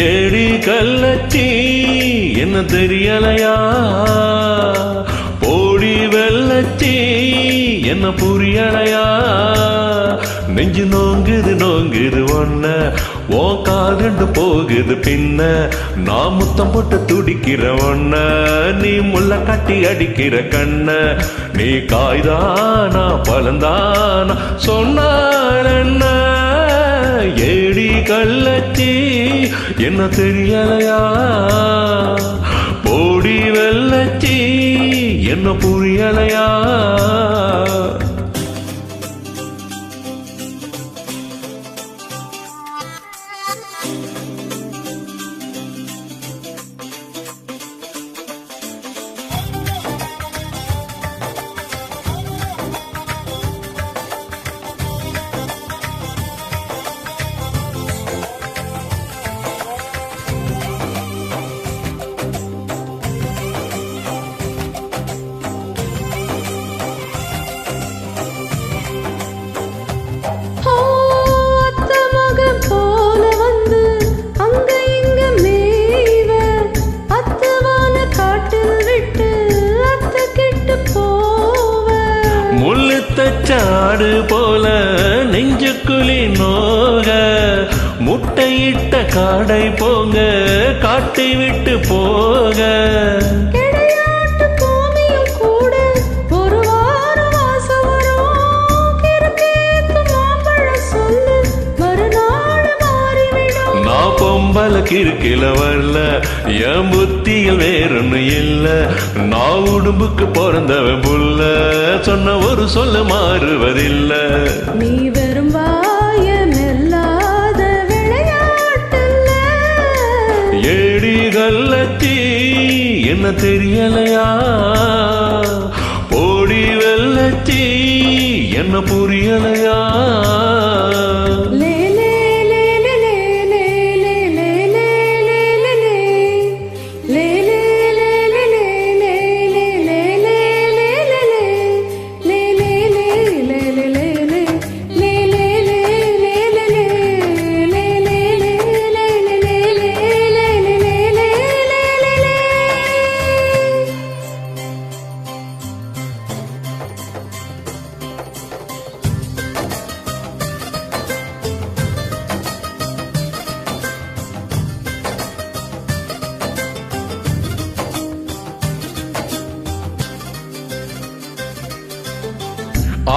ஏடி கள்ளச்சி என்ன தெரியலையா, போடி வெள்ளச்சி என்ன புரியலையா, நெஞ்சு நோங்குது நோங்குது ஒன்ன ஓ கால் ரெண்டு போகுது பின்ன, நான் முத்தம் போட்டு துடிக்கிற ஒன்ன நீ முள்ள கட்டி அடிக்கிற கண்ண, நீ காய்தானா பழந்தானா சொன்னால் என்ன, ஏடி கள்ளச்சி என்ன தெரியலையா, போடி வெள்ளச்சி என்ன புரியலையா. சாடு போல நெஞ்சுக்குழி நோக, முட்டையிட்ட காடை போங்க காட்டி விட்டு போக, பொம்பல கிறுக்கில வரல என் புத்தியில் வேறொன்னு இல்ல, நான் உடும்புக்கு பிறந்தவன் புள்ள சொன்ன ஒரு சொல்ல மாறுவதில்ல, நீ வெறும் வாயமில்லாத விளையாட்டுல, ஏடி கள்ளச்சி என்ன தெரியலையா, போடி வெள்ளச்சி என்ன புரியலையா.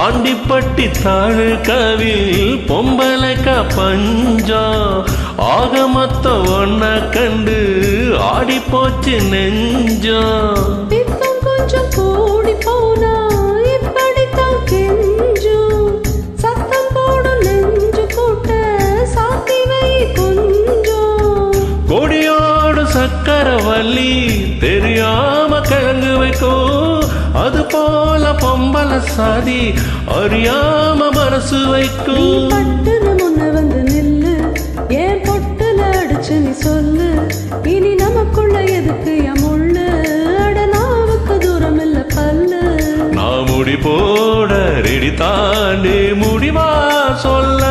ஆண்டிப்பட்டி தாழ் கவில் பொம்பளைக்கா பஞ்சம், ஆக மொத்த ஒன்ன கண்டு ஆடி போச்சு நெஞ்சம், கொஞ்சம் கூடி போனா இப்படித்தான் கெஞ்சும், சத்தம் போடும் நெஞ்சு கூட்ட சாத்தி வை கொஞ்சம், கொடியோடு சக்கரவல்லி தெரியாம கிழங்கு வைக்கும், அது போல பொம்பள சாதி அறியாம மனசு வைக்கும், பட்டுன்னு முன்ன வந்து நில்லு ஏன் பொட்டுல அடிச்சு நீ சொல்லு, இனி நமக்குள்ள எதுக்கு எமுள்ளு, அடனாவுக்கு தூரம் இல்ல பல்லு, நான் முடி போட ரெடி தாண்டி முடிவா சொல்ல,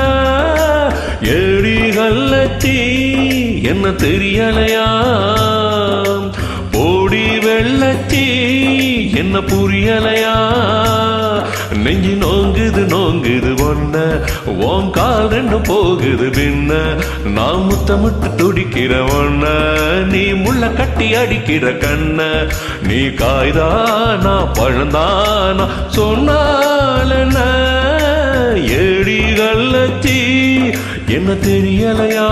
ஏடி கள்ளச்சி என்ன தெரியலையா, போடி வெள்ளச்சி என்ன புரியலையா, நெஞ்சு நோங்குது நோங்குது ஒன்ன ஓன் கால் ரெண்டு போகுது பின்ன, நான் முத்தமிட்டு துடிக்கிற ஒன்ன நீ முள்ள கட்டி அடிக்கிற கண்ண, நீ காய்தானா பழந்தானா சொன்னால் என்ன, ஏடி கள்ளச்சி என்ன தெரியலையா.